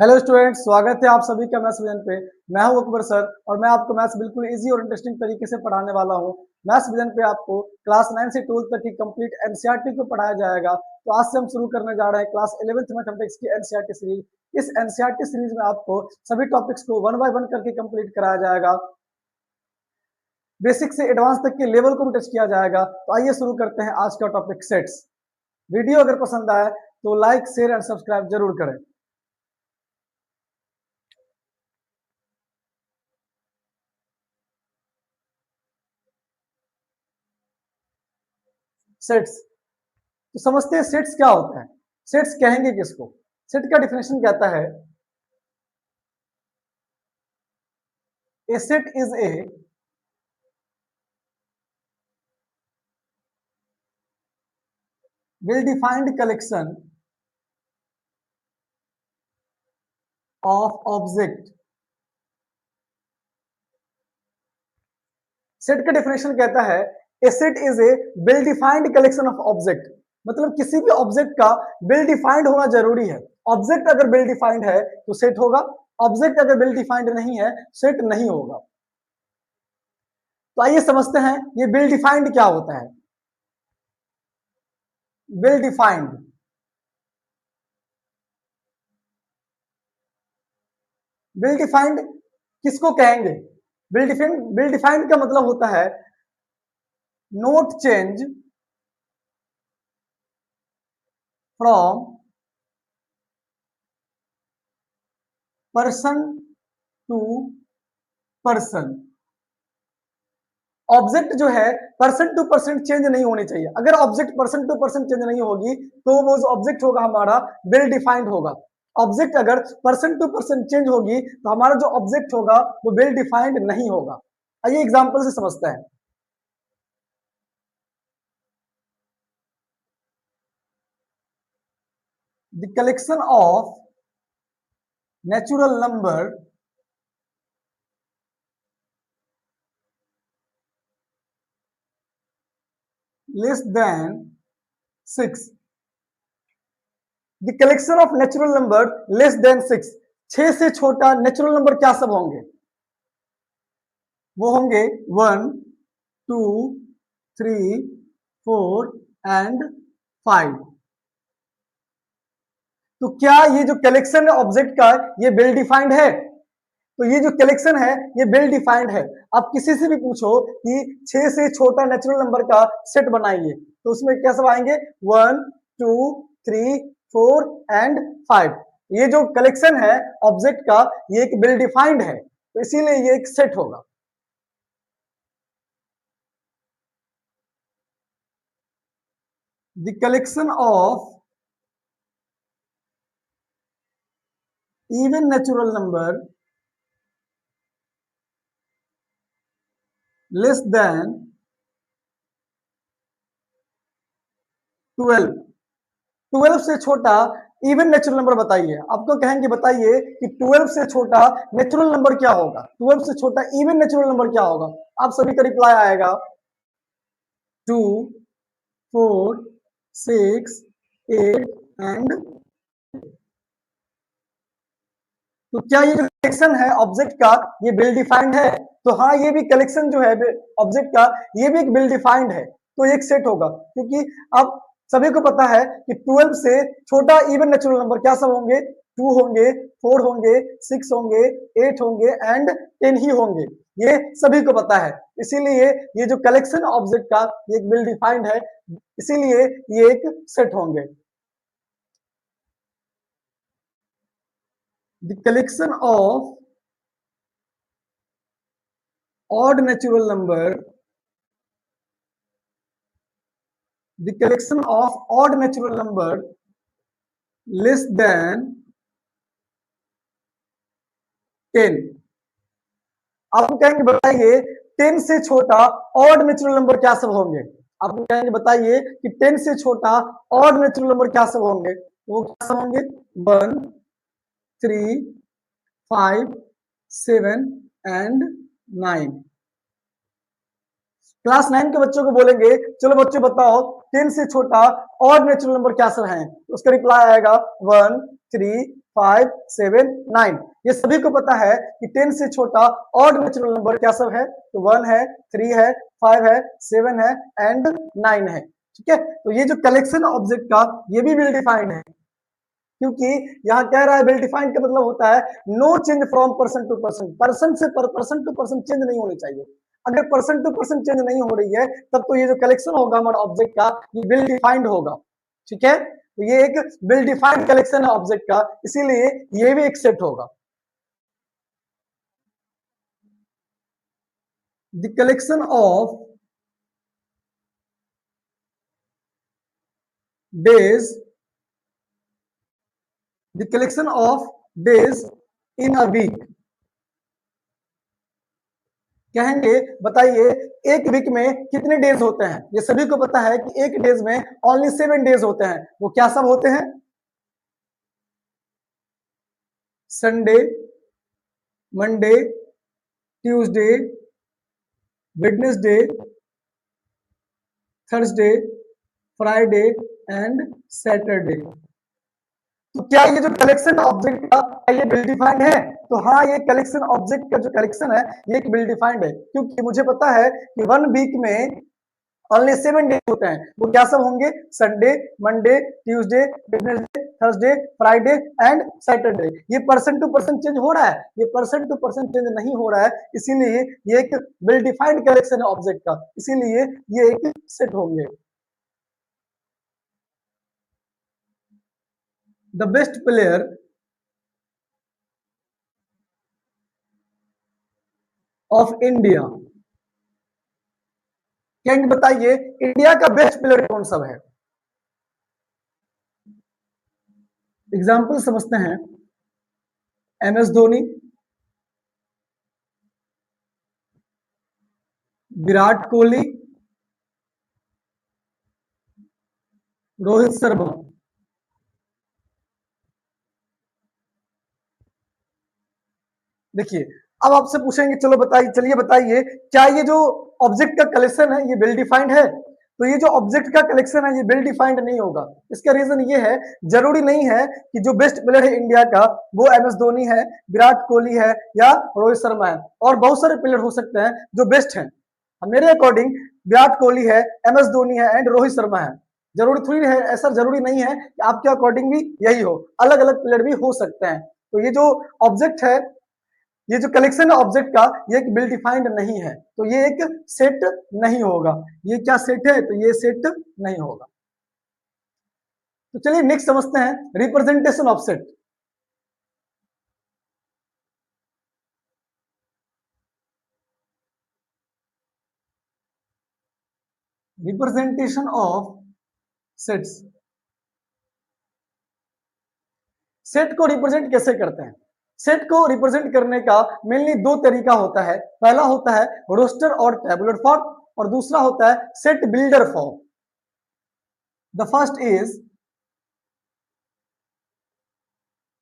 Hello students, स्वागत है आप सभी का मैथ्स विजन पे। मैं हूं अकबर सर और मैं आपको मैथ्स बिल्कुल इजी और इंटरेस्टिंग तरीके से पढ़ाने वाला हूं। मैथ्स विजन पे आपको क्लास 9 से 12 तक की कंप्लीट एनसीईआरटी को पढ़ाया जाएगा। तो आज से हम शुरू करने जा रहे हैं क्लास 11th मैथमेटिक्स की एनसीईआरटी सीरीज। इस एनसीईआरटी सीरीज में आपको सभी टॉपिक्स को वन बाय वन करके कंप्लीट कराया जाएगा। बेसिक से एडवांस तक के लेवल को भी टच किया जाएगा। तो आइए शुरू करते हैं आज का टॉपिक सेट्स। वीडियो अगर पसंद आए तो लाइक, शेयर एंड सब्सक्राइब जरूर करें। सेट्स तो समझते हैं सेट्स क्या होता है। सेट्स कहेंगे किसको? सेट का डिफिनेशन कहता है a set is a well defined collection of object। Set का डेफिनेशन कहता है a set is a well defined collection of object. मतलब किसी भी ऑब्जेक्ट का वेल डिफाइंड होना जरूरी है। ऑब्जेक्ट अगर वेल डिफाइंड है तो सेट होगा, ऑब्जेक्ट अगर वेल डिफाइंड नहीं है सेट नहीं होगा। तो आइए समझते हैं ये वेल डिफाइंड क्या होता है। वेल डिफाइंड वेल डिफाइंड किसको कहेंगे? वेल डिफाइंड का मतलब होता है not change from person to person. Object जो है पर्सन टू पर्सन चेंज नहीं होनी चाहिए। अगर object person to person change नहीं होगी तो वो जो ऑब्जेक्ट होगा हमारा वेल डिफाइंड होगा। ऑब्जेक्ट अगर पर्सन टू पर्सन चेंज होगी तो हमारा जो ऑब्जेक्ट होगा वो वेल डिफाइंड नहीं होगा। आइए एग्जांपल से समझते हैं। The collection of natural number less than 6। The collection of natural number less than 6। 6 से छोटा नेचुरल नंबर क्या सब होंगे? वो होंगे 1, 2, 3, 4 एंड 5। तो क्या ये जो कलेक्शन है ऑब्जेक्ट का ये वेल डिफाइंड है? तो ये जो कलेक्शन है ये वेल डिफाइंड है। आप किसी से भी पूछो कि 6 से छोटा नेचुरल नंबर का सेट बनाइए तो उसमें क्या सब आएंगे? 1, 2, 3, 4 एंड 5। ये जो कलेक्शन है ऑब्जेक्ट का ये एक वेल डिफाइंड है तो इसीलिए ये एक सेट होगा। The collection of even natural number less than 12। 12 से छोटा इवन नेचुरल नंबर बताइए। आपको कहेंगे बताइए कि 12 से छोटा नेचुरल नंबर क्या होगा, 12 से छोटा इवन नेचुरल नंबर क्या होगा। आप सभी का रिप्लाई आएगा 2, 4, 6, 8 एंड। तो क्या ये जो कलेक्शन है ऑब्जेक्ट का ये वेल डिफाइंड है? तो हाँ, ये भी कलेक्शन जो है ऑब्जेक्ट का ये भी एक वेल डिफाइंड है तो एक सेट होगा। क्योंकि अब सभी को पता है कि 12 से छोटा इवन नेचुरल नंबर क्या सब होंगे? 2 होंगे, 4 होंगे, 6 होंगे, 8 होंगे एंड 10 ही होंगे। ये सभी को पता है। इसीलिए ये जो कलेक्शन ऑब्जेक्ट का ये एक वेल डिफाइंड है, इसीलिए ये एक सेट होंगे। The collection of odd natural number, the collection of odd natural number less than 10। आप कहेंगे बताइए 10 से छोटा ऑड नेचुरल नंबर क्या सब होंगे? आप कहेंगे बताइए कि 10 से छोटा ऑड नेचुरल नंबर क्या सब होंगे? वो क्या सब होंगे? 1, 3, 5, 7 एंड 9। क्लास 9 के बच्चों को बोलेंगे चलो बच्चों बताओ 10 से छोटा और नेचुरल नंबर क्या सब हैं? उसका रिप्लाई आएगा 1, 3, 5, 7, 9। ये सभी को पता है कि 10 से छोटा ऑड नेचुरल नंबर क्या सब है, तो 1 है, 3 है, 5 है, 7 है एंड 9 है। ठीक है, तो ये जो कलेक्शन ऑब्जेक्ट का ये भी वेल डिफाइंड है, क्योंकि यहाँ कह रहा है वेल डिफाइंड का मतलब होता है no change from person to person, person से पर्सन टू पर्सन चेंज नहीं होनी चाहिए। अगर पर्सन टू पर्सन चेंज नहीं हो रही है तब तो ये जो कलेक्शन होगा हमारा ऑब्जेक्ट का ये वेल डिफाइंड होगा। ठीक है, तो ये एक वेल डिफाइंड कलेक्शन है ऑब्जेक्ट का, इसीलिए ये भी एक सेट होगा। The collection of days, the collection of days in a week. कहेंगे बताइए एक वीक में कितने डेज होते हैं, ये सभी को पता है कि एक डेज में ओनली 7 डेज होते हैं। वो क्या सब होते हैं, Sunday, Monday, Tuesday, Wednesday, Thursday, Friday and Saturday. तो क्या ये जो कलेक्शन ऑब्जेक्ट का ये वेल डिफाइंड है, तो हाँ ये कलेक्शन ऑब्जेक्ट का जो कलेक्शन है ये एक वेल डिफाइंड है, क्योंकि मुझे पता है कि 1 वीक में ओनली 7 डेज होते हैं। वो क्या सब होंगे, Sunday, Monday, Tuesday, Wednesday, Thursday, Friday and Saturday. ये पर्सन टू पर्सन चेंज हो रहा है, ये पर्सन टू पर्सन चेंज नहीं हो रहा है, इसीलिए ये एक वेल डिफाइंड कलेक्शन है ऑब्जेक्ट का, इसीलिए ये एक सेट होंगे। The best player of India. क्या बताइए इंडिया का बेस्ट प्लेयर कौन सा है। एग्जाम्पल समझते हैं, MS धोनी, विराट कोहली, रोहित शर्मा। देखिए अब आपसे पूछेंगे, चलो बताइए, चलिए बताइए क्या ये जो ऑब्जेक्ट का कलेक्शन है ये वेल डिफाइंड है, तो ये जो ऑब्जेक्ट का कलेक्शन है ये वेल डिफाइंड नहीं होगा। इसका रीजन ये है, जरूरी नहीं है कि जो बेस्ट प्लेयर है इंडिया का वो MS धोनी है, विराट कोहली है या रोहित शर्मा है, और बहुत सारे प्लेयर हो सकते हैं जो बेस्ट हैं। मेरे अकॉर्डिंग विराट कोहली है, MS धोनी है एंड रोहित शर्मा है। जरूरी थोड़ी है, ऐसा जरूरी नहीं है कि आपके अकॉर्डिंग भी यही हो, अलग अलग प्लेयर भी हो सकते हैं। तो ये जो ऑब्जेक्ट है, ये जो कलेक्शन है ऑब्जेक्ट का ये एक वेल डिफाइंड नहीं है, तो ये एक सेट नहीं होगा। ये क्या सेट है, तो ये सेट नहीं होगा। तो चलिए नेक्स्ट समझते हैं representation of set. Representation of sets, set को रिप्रेजेंट कैसे करते हैं। सेट को रिप्रेजेंट करने का मेनली दो तरीका होता है, पहला होता है रोस्टर और टेबुलर फॉर्म, और दूसरा होता है set builder form. The first is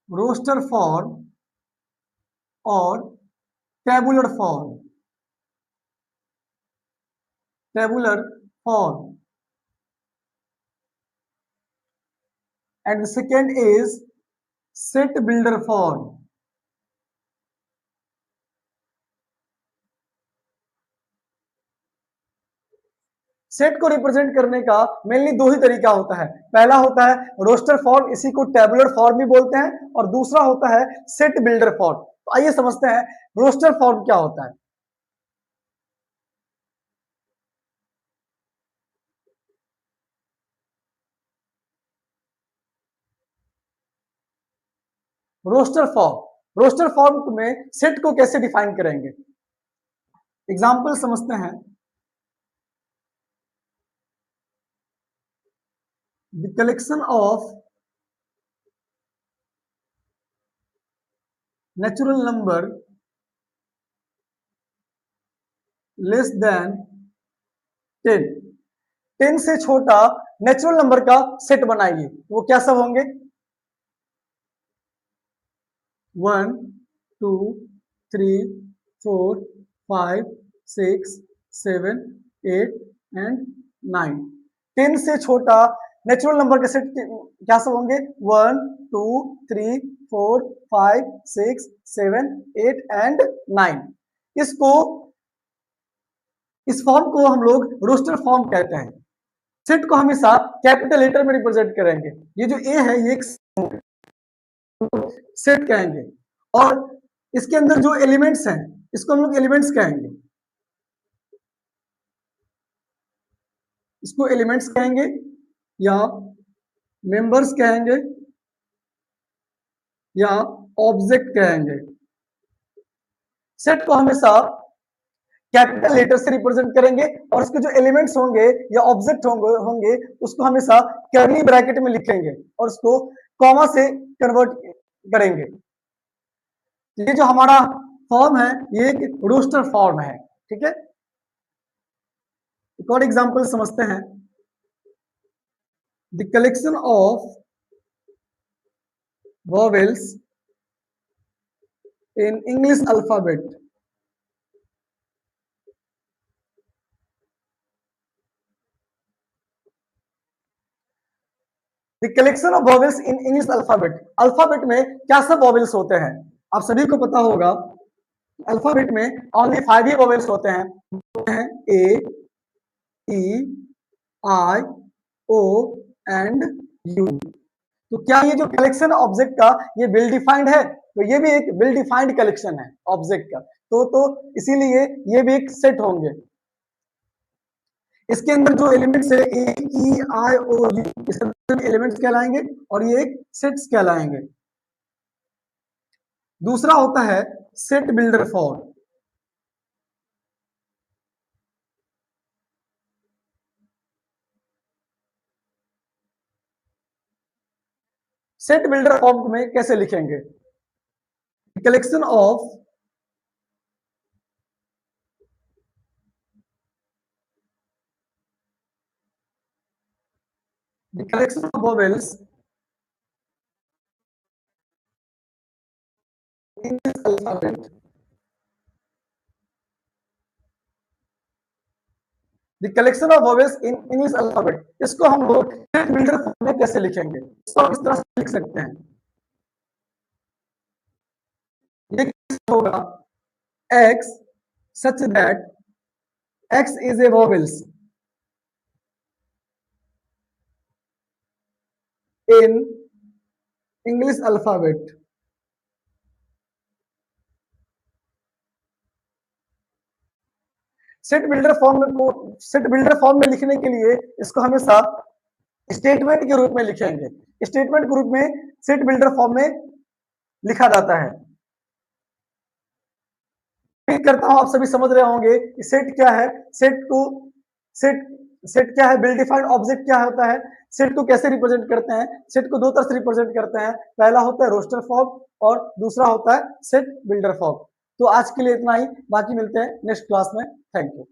roster form और tabular form. Tabular form and the second is set builder form। Set को रिप्रेजेंट करने का मेनली दो ही तरीका होता है, पहला होता है रोस्टर फॉर्म, इसी को टेबुलर फॉर्म भी बोलते हैं, और दूसरा होता है सेट बिल्डर फॉर्म। तो आइए समझते हैं रोस्टर फॉर्म क्या होता है। रोस्टर फॉर्म में सेट को कैसे डिफाइन करेंगे, एग्जाम्पल समझते हैं। The collection of natural number less than 10, 10 से छोटा नेचुरल नंबर का सेट बनाइए, वो क्या सब होंगे, 1, 2, 3, 4, 5, 6, 7, 8 एंड 9। 10 से छोटा नेचुरल नंबर के सेट क्या सब होंगे? 1 2 3 4 5 6 7 8 एंड 9। इसको इस फॉर्म को हम लोग रोस्टर फॉर्म कहते हैं। सेट को हमेशा कैपिटल लेटर में रिप्रेजेंट करेंगे। ये जो ए है ये एक सेट कहेंगे और इसके अंदर जो एलिमेंट्स हैं इसको हम लोग एलिमेंट्स कहेंगे। इसको एलिमेंट्स कहेंगे या मेंबर्स कहेंगे या ऑब्जेक्ट कहेंगे। सेट को हमेशा कैपिटल लेटर से रिप्रेजेंट करेंगे और उसके जो एलिमेंट्स होंगे या ऑब्जेक्ट होंगे उसको हमेशा कर्ली ब्रैकेट में लिखेंगे और उसको कॉमा से कन्वर्ट करेंगे। ये जो हमारा फॉर्म है ये एक रोस्टर फॉर्म है। ठीक है, एक और एग्जांपल समझते हैं। The collection of vowels in English alphabet the collection of vowels in English alphabet. Alphabet में क्या सब वॉवेल्स होते हैं? आप सभी को पता होगा अल्फाबेट में ओनली 5 ही वॉवेल्स होते हैं, ए, ई, आई, ओ एंड यू। तो क्या ये जो कलेक्शन ऑब्जेक्ट का ये वेल डिफाइंड है? तो ये भी एक वेल डिफाइंड कलेक्शन है ऑब्जेक्ट का। तो इसीलिए ये भी एक सेट होंगे। इसके अंदर जो एलिमेंट्स है ए, ई, आई, ओ, यू, इस एलिमेंट्स कहलाएंगे और ये एक सेट्स कहलाएंगे। दूसरा होता है set builder form. Set builder form में कैसे लिखेंगे? Collection of the collection of vowels in this alphabet the collection of vowels in English alphabet। इसको हम लोग सेट बिल्डर फॉर्म में कैसे लिखेंगे? इसको इस तरह से लिख सकते हैं। ये होगा x such that x is a vowels in English alphabet। Set builder form में लिखने के लिए इसको हमेशा स्टेटमेंट के रूप में लिखेंगे। स्टेटमेंट के रूप में सेट बिल्डर फॉर्म में लिखा जाता है। उम्मीद करता हूं आप सभी समझ रहे होंगे कि सेट क्या है, सेट क्या है, वेल डिफाइंड ऑब्जेक्ट क्या होता है, सेट को कैसे रिप्रेजेंट करते हैं। सेट को दो तरह से रिप्रेजेंट करते हैं, पहला होता है रोस्टर फॉर्म और दूसरा होता है सेट बिल्डर फॉर्म। तो आज के लिए इतना ही, बाकी मिलते हैं नेक्स्ट क्लास में। Thank you.